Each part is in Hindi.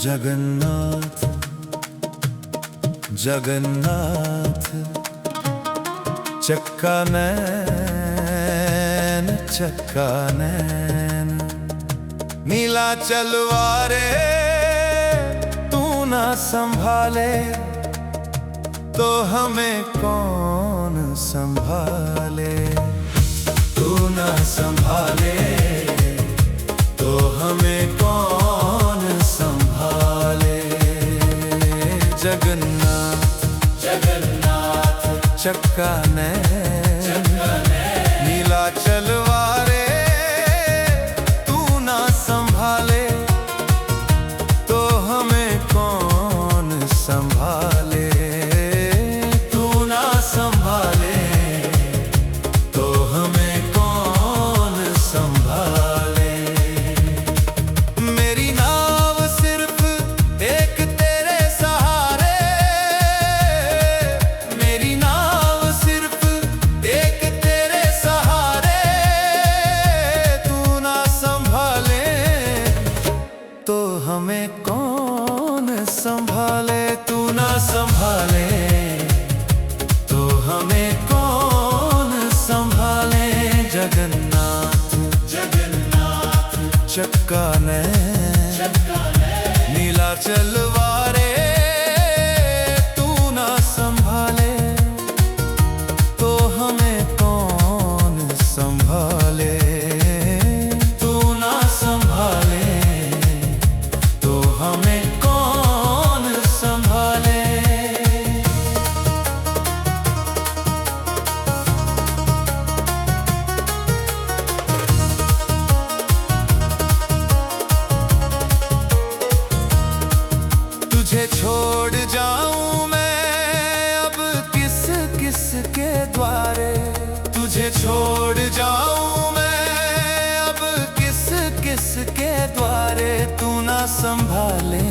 जगन्नाथ जगन्नाथ चक्का नैन चक्का नैन नीला चलवारे तू ना संभाले तो हमें कौन संभाले। तू ना संभाले तो हमें कौन संभाले। जगन्नाथ जगन्नाथ चक्का नैन नीला चलवारे तू ना संभाले तो हमें कौन संभाले। तू ना संभाले तो हमें कौन संभाले। मेरी नाव सिर्फ एक तेरे सहारे, मेरी नाव सिर्फ एक तेरे सहारे। तू ना संभाले तो हमें कौन संभाले। तू ना संभाले तो हमें कौन संभाले। जगन्नाथ जगन्नाथ चक्का नैन नीला चलवारे तू ना संभाले तो हमें कौन संभाले। तू ना संभाले तो हमें कौन संभाले। तुझे छोड़ जाऊं मैं अब किस किस के द्वारे। तुझे छोड़ जाऊं मैं अब किस किस के द्वारे। तू ना संभाले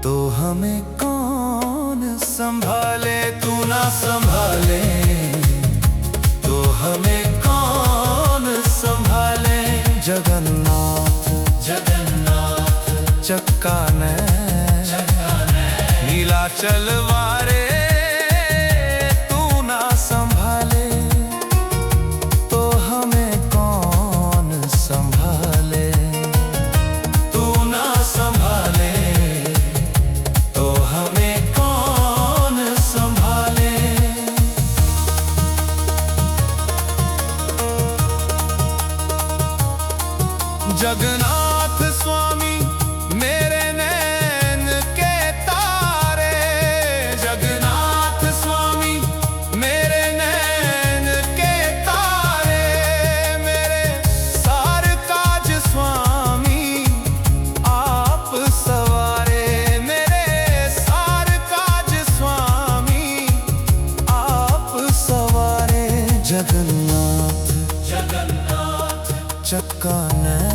तो हमें कौन संभाले। तू ना संभाले तो हमें कौन संभाले। जगन्नाथ जगन्नाथ चक्का नैन नीला चलवारे तू ना संभाले तो हमें कौन संभाले। तू ना संभाले तो हमें कौन संभाले। जगन्नाथ स्वामी मेरे नैन के तारे। जगन्नाथ स्वामी मेरे नैन के तारे। मेरे सार काज स्वामी आप सवारे। मेरे सार काज स्वामी आप सवारे। जगन्नाथ जगन्नाथ चक्का नैन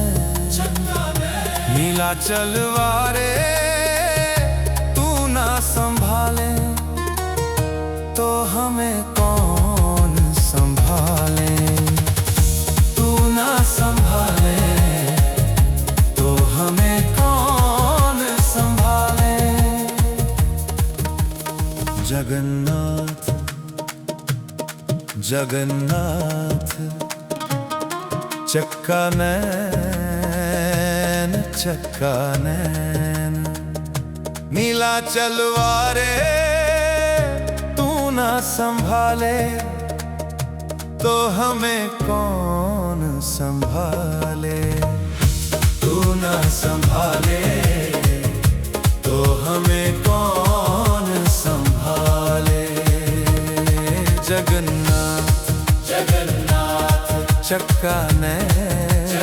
नीला चलवारे तू ना संभाले तो हमें कौन संभाले। तू ना संभाले तो हमें कौन संभाले। जगन्नाथ जगन्नाथ चक्का नैन चक्का नैन नीला चलवारे तू ना संभाले तो हमें कौन संभाले। तू ना संभाले तो हमें कौन संभाले। जगन्नाथ जगन्नाथ चक्का नैन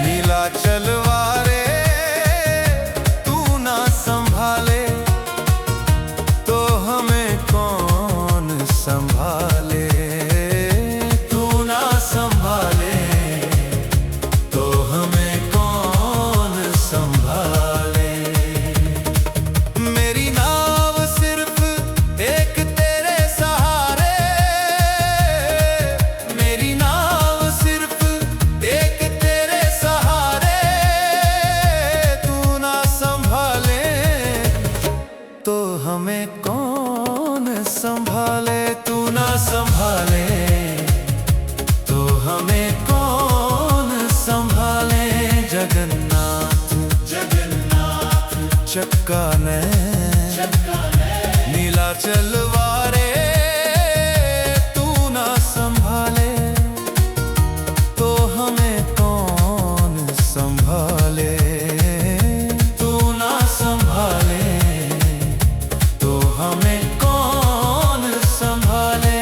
नीला चलवारे तू ना संभाले तो हमें कौन संभाले। तू ना संभाले तो हमें कौन संभाले। मेरी नाव सिर्फ एक तेरे सहारे, मेरी नाव सिर्फ चक्का नैन नीलाचल वारे तू ना संभाले तो हमें कौन संभाले। तू ना संभाले तो हमें कौन संभाले।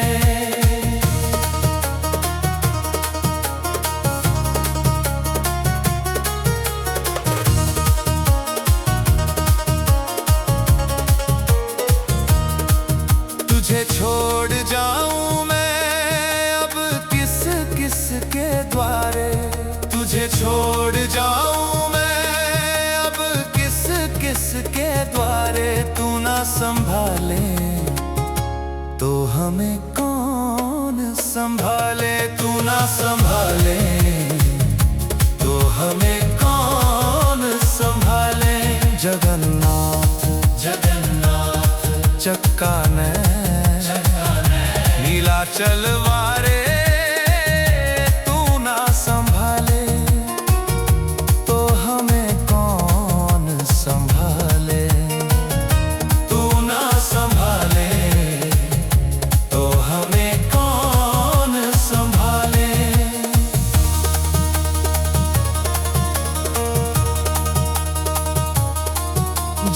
तुझे छोड़ जाऊं मैं अब किस किस के द्वारे। तुझे छोड़ जाऊं मैं अब किस किस के द्वारे। तू ना संभाले तो हमें कौन संभाले। तू ना संभाले तो हमें कौन संभाले। जगन्नाथ चक्का नैन नीलाचल वारे तू ना संभाले तो हमें कौन संभाले। तू ना संभाले तो हमें कौन संभाले।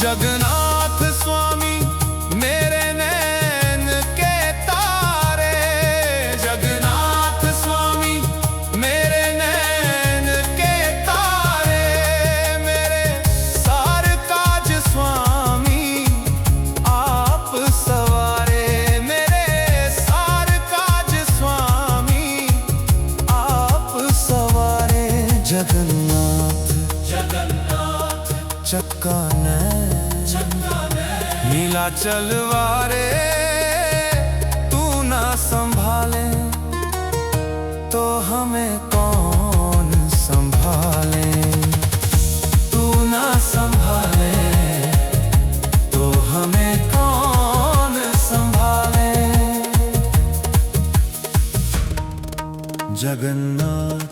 जगन्नाथ स्वामी मेरे नैन के तारे। जगन्नाथ स्वामी मेरे नैन के तारे। मेरे सार काज स्वामी आप सवारे। मेरे सार काज स्वामी आप सवारे। जगन्नाथ चक्का नैन नीलाचल वारे तू ना संभाले तो हमें कौन संभाले। तू ना संभाले तो हमें कौन संभाले। जगन्नाथ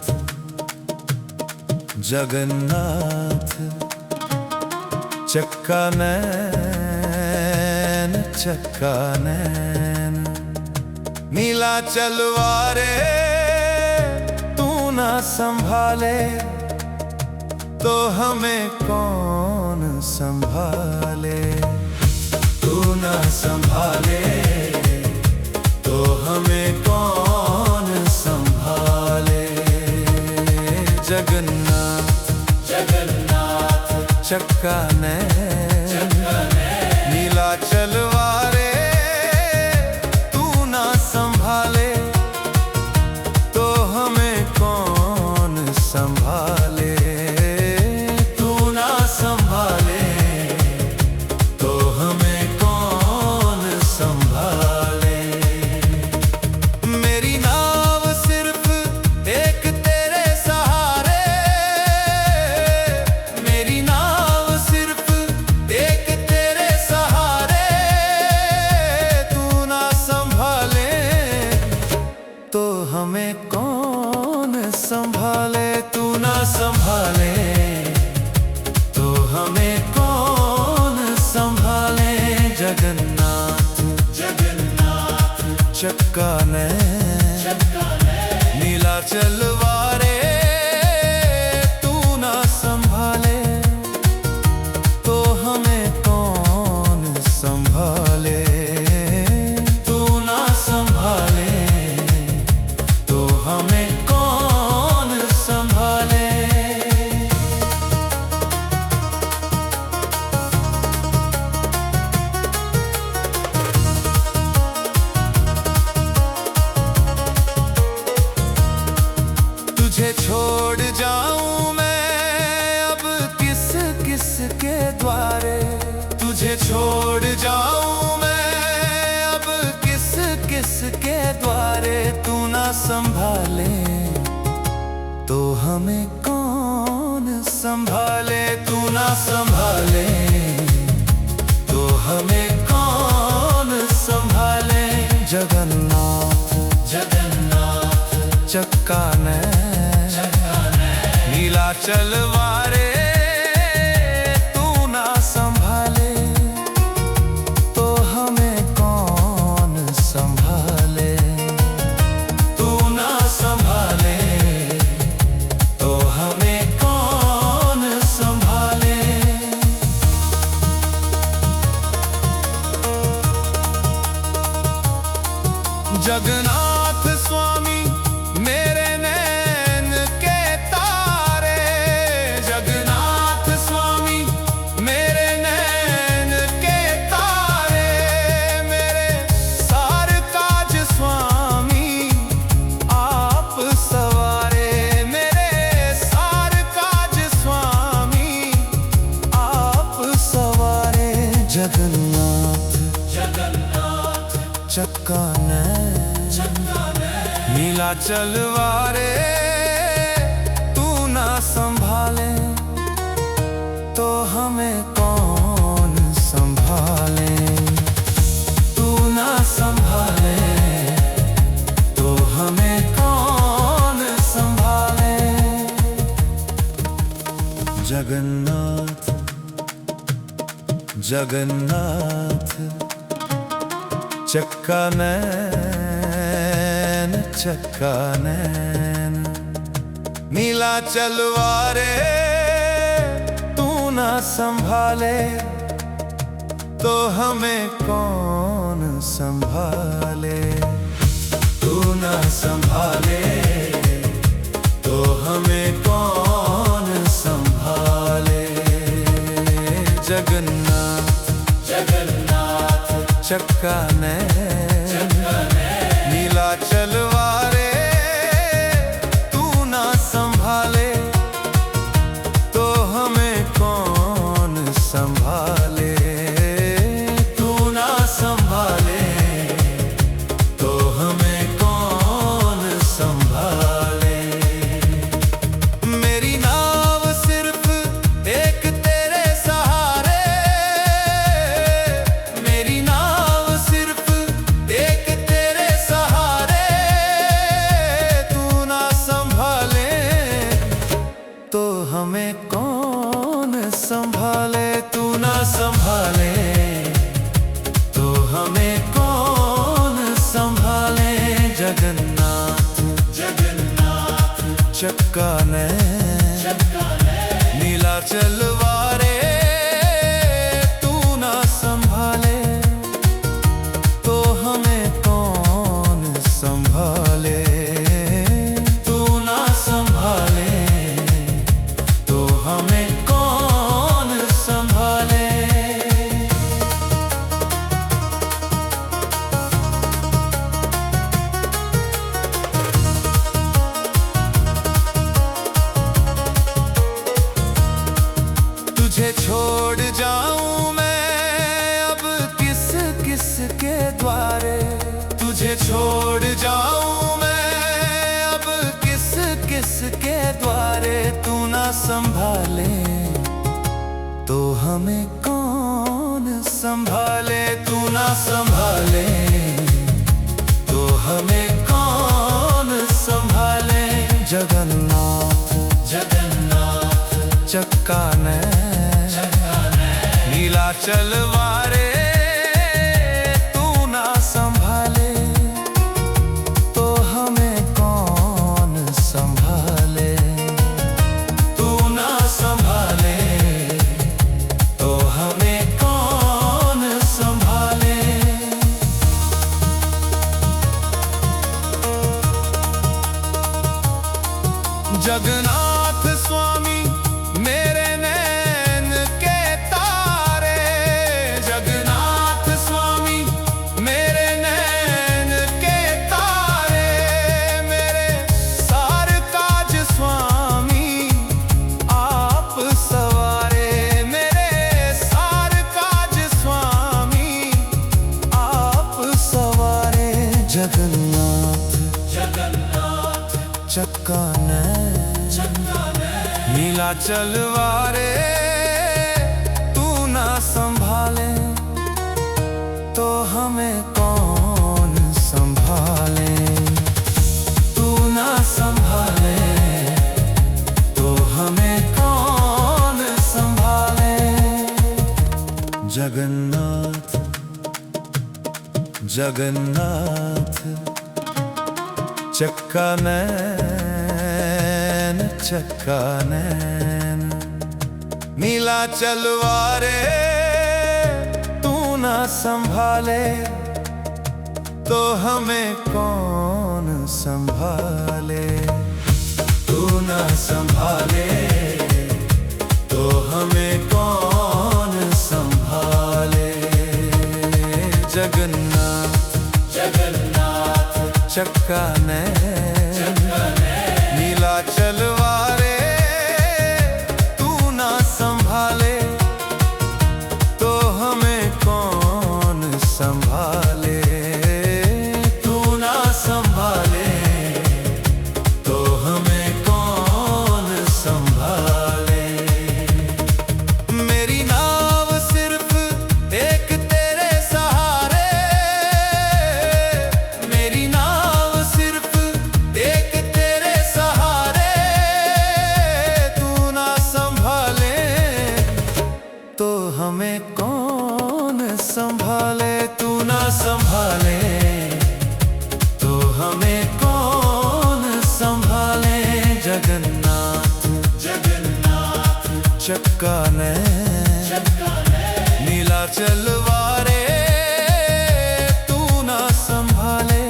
चक्का नैन नीलाचल वारे तू ना संभाले तो हमें कौन संभाले। तू ना संभाले तो हमें कौन संभाले। जगन्नाथ चक्का नैन नीलाचल वारे तू ना संभाले तो हमें कौन संभाले। तू ना संभाले तो हमें कौन संभाले। मेरी नाव सिर्फ एक तेरे सहारे। मेरी नाव सिर्फ एक तेरे सहारे। तू ना संभाले तो हमें कौन संभाले। तू ना संभाले तो हमें कौन संभाले। जगन्नाथ चक्का नैन नीलाचल वारे तू ना संभाले तो हमें कौन संभाले। तू ना संभाले तो हमें कौन संभाले। तुझे छोड़ जाऊं मैं अब किस किस के द्वारे। तुझे छोड़ जाऊं मैं अब किस किस के द्वारे। तू ना संभाले तो हमें कौन संभाले। तू ना संभाले तो हमें कौन संभाले। जगन्नाथ चक्का नैन नीलाचल वारे तू ना संभाले चक्का नीला चलवारे तू ना संभाले तो हमें कौन संभाले। तू ना संभाले तो हमें कौन संभाले। जगन्नाथ जगन्नाथ चक्का नैन नीला चलवारे तू ना संभाले तो हमें कौन संभाले। तू ना संभाले तो हमें कौन संभाले। जगन्नाथ जगन्नाथ चक्का नीला चलवारे तू ना संभाले तो हमें कौन संभाले। तू ना संभाले तो हमें कौन संभाले। मेरी नाव सिर्फ एक तेरे सहारे। मेरी नाव सिर्फ एक तेरे सहारे तू ना संभाले तो हमें कौन संभाले। तू ना संभाले तो हमें कौन संभाले। जगन्नाथ जगन्नाथ चक्का नीला चलवारे तू ना संभाले तो हमें कौन संभाले। तू ना संभाले तो हमें कौन संभाले। तुझे छोड़ जाऊं मैं अब किस किस के द्वारे। तुझे छोड़ जाऊं मैं अब किस किस के द्वारे। तू ना संभाले तो हमें कौन संभाले। तू ना संभाले तो हमें कौन संभाले। जगन्नाथ जगन्नाथ चक्का नीला चलवारे तू ना संभाले तो हमें कौन संभाले। तू ना संभाले तो हमें कौन संभाले। जगन्नाथ स्वामी मेरे नैन के तारे। जगन्नाथ स्वामी मेरे नैन के तारे। मेरे सार काज स्वामी आप सवारे। मेरे सार काज स्वामी आप सवारे। जगन्नाथ जगन्नाथ चक्का नीला चलवारे तू ना संभाले तो हमें कौन संभाले। तू ना संभाले तो हमें कौन संभाले। जगन्नाथ जगन्नाथ चक्का नीला चलवारे तू ना संभाले तो हमें कौन संभाले। तू ना संभाले तो हमें कौन संभाले। जगन्नाथ जगन्नाथ चक्का नीला चलवारे तू ना संभाले तो हमें कौन संभाले। चक्का नैन नीलाचल वारे तू ना संभाले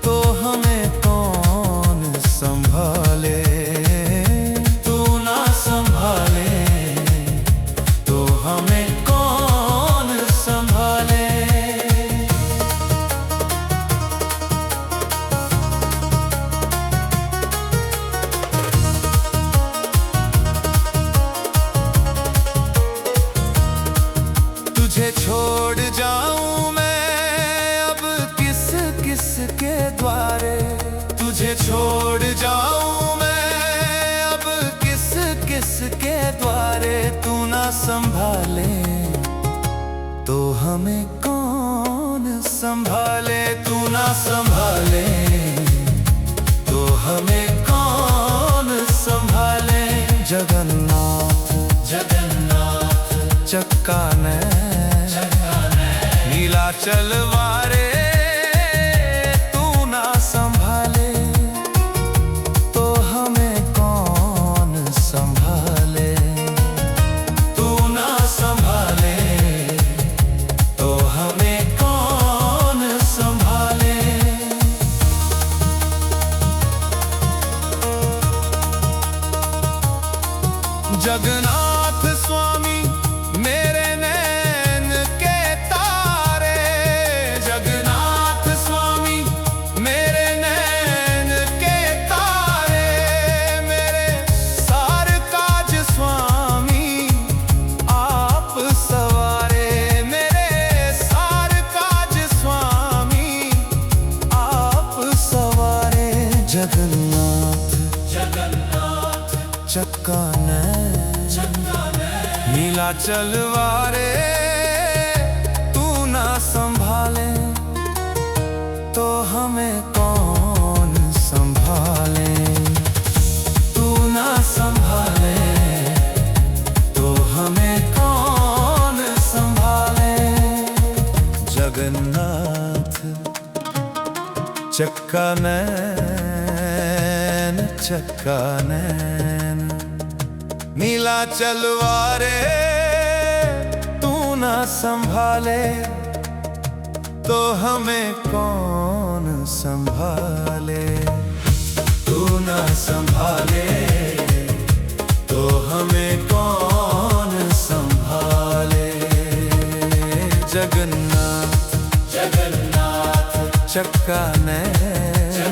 तो हमें कौन संभाले। तू ना संभाले तो हमें कौन संभाले। तुझे छोड़ जाऊं मैं अब किस किस के द्वारे। तुझे छोड़ जाऊं मैं अब किस किस के द्वारे। तू ना संभाले तो हमें कौन संभाले। तू ना संभाले तो हमें कौन संभाले। जगन्नाथ जगन्नाथ चक्का नैन नीलाचल वारे तू ना संभाले तो हमें कौन संभाले। तू ना संभाले तो हमें कौन संभाले। जगन्नाथ स्वामी मेरे नैन के तारे। जगन्नाथ स्वामी मेरे नैन के तारे। मेरे सार काज स्वामी आप सवारे। मेरे सार काज स्वामी आप सवारे। जगन्नाथ जगन्नाथ चक्का नैन नीलाचल वारे तू ना संभाले तो हमें कौन संभाले। तू ना संभाले तो हमें कौन संभाले। जगन्नाथ चक्का नैन नीलाचल वारे तू ना संभाले तो हमें कौन संभाले। तू ना संभाले तो हमें कौन संभाले। जगन्नाथ जगन्नाथ चक्का नैन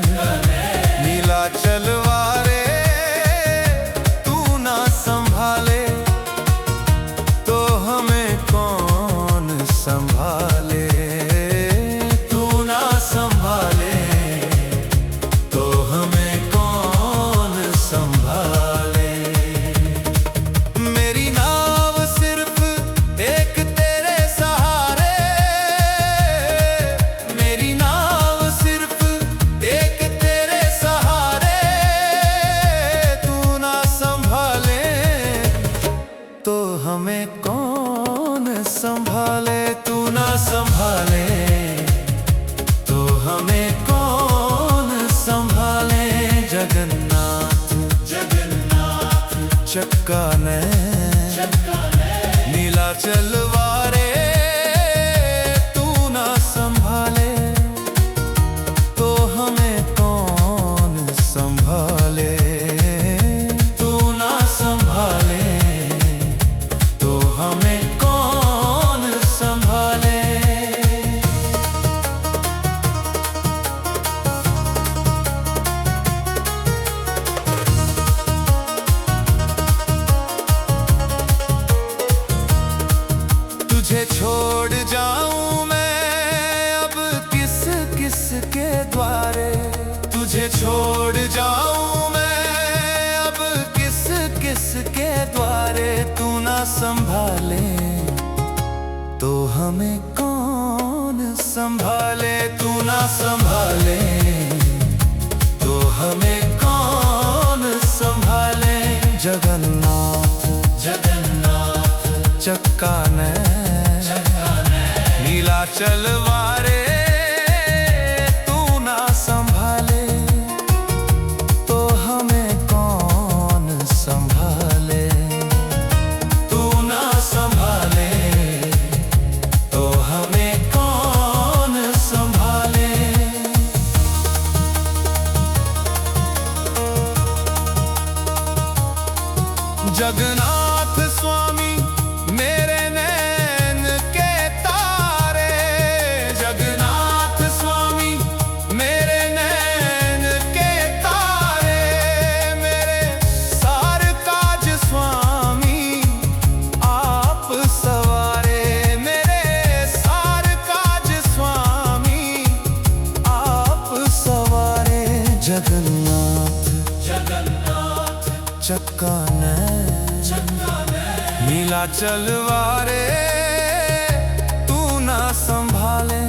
नीलाचल वारे तू ना संभाले तो हमें कौन संभाले। तू ना संभाले तो हमें कौन संभाले। मेरी नाव सिर्फ एक तेरे सहारे। मेरी नाव सिर्फ एक तेरे सहारे। तू ना संभाले तो हमें कौन संभाले। तू ना संभाले तो हमें कौन संभाले। जगन्नाथ जगन्नाथ चक्का नैन नीलाचल वारे तू ना संभाले तो हमें कौन संभाले। तू ना संभाले तो हमें कौन संभाले। तुझे छोड़ जाऊं मैं अब किस किस के द्वारे। तुझे छोड़ जाऊं मैं अब किस किस के द्वारे। तू ना संभाले तो हमें कौन संभाले। तू ना संभाले तो हमें कौन संभाले। जगन्नाथ जगन्नाथ चक्का नैन नीलाचल वारे तू ना संभाले तो हमें कौन संभाले। जगन्नाथ स्वामी मेरे नैन के तारे, जगन्नाथ स्वामी मेरे नैन के तारे, मेरे सार काज स्वामी आप सवारे, मेरे सार काज स्वामी आप सवारे। जगन्नाथ जगन्नाथ चक्का नैन नीलाचल वारे, तू ना संभाले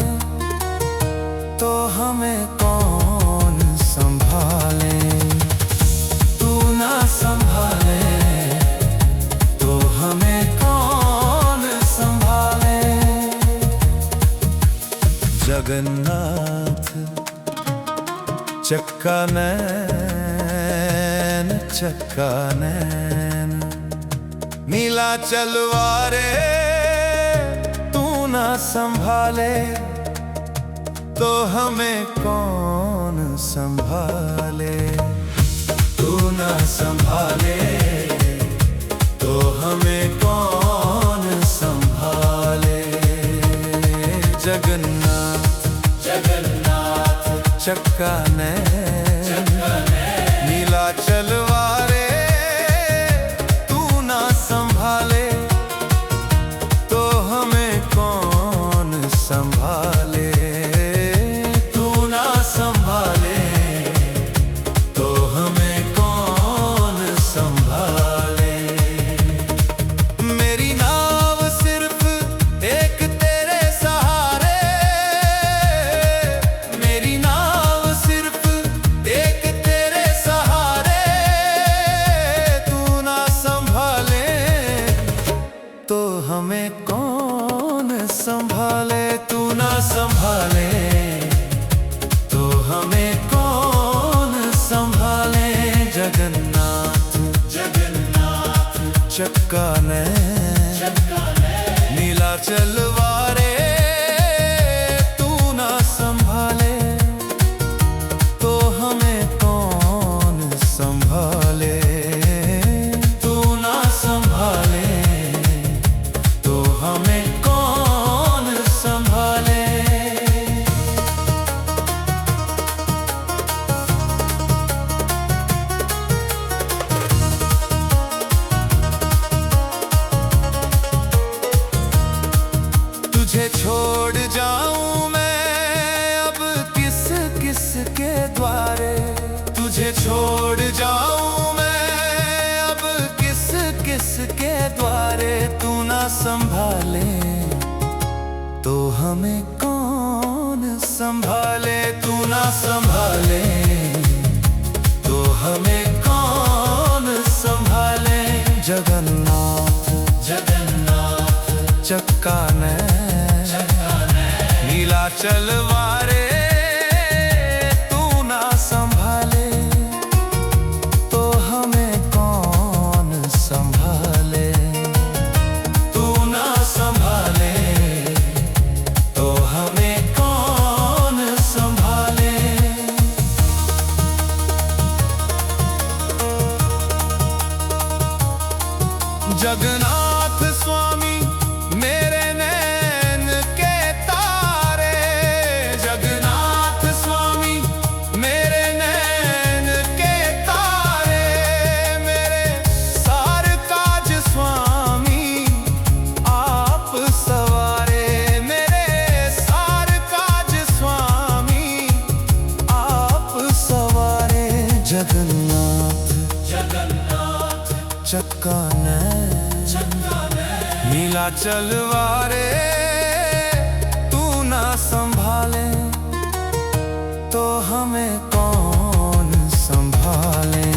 तो हमें कौन संभाले, तू ना संभाले तो हमें कौन संभाले। जगन्नाथ चक्का नैन नीलाचल वारे, तू ना संभाले तो हमें कौन संभाले, तू ना संभाले तो हमें कौन संभाले। जगन्नाथ जगन्नाथ चक्का नैन नीलाचल वारे, तू ना संभाले तो हमें कौन संभाले, तू ना संभाले तो हमें कौन संभाले। मेरी नाव सिर्फ एक तेरे सहारे, मेरी नाव सिर्फ एक तेरे सहारे, तू ना संभाले तो हमें कौन संभाले, तू ना संभाले तो हमें कौन संभाले। जगन्नाथ जगन्नाथ चक्का नैन नीलाचल वारे, तू ना संभाले तो हमें कौन संभाले, तू ना संभाले तो हमें कौन संभाले। तुझे छोड़ जाऊं मैं अब किस किस के द्वारे, तुझे छोड़ जाऊं मैं अब किस किस के द्वारे, तू ना संभाले तो हमें कौन संभाले, तू ना संभाले तो हमें कौन संभाले। जगन्नाथ जगन्नाथ चक्का नैन नीलाचल वारे, तू ना संभाले तो हमें कौन संभाले, तू ना संभाले तो हमें कौन संभाले। जगन्नाथ स्वामी मेरे नैन के तारे, जगन्नाथ स्वामी मेरे नैन के तारे, मेरे सार काज स्वामी आप सवारे, मेरे सार काज स्वामी आप सवारे। जगन्नाथ जगन्नाथ चक्का नैन नीलाचल वारे, तू ना संभाले तो हमें कौन संभाले,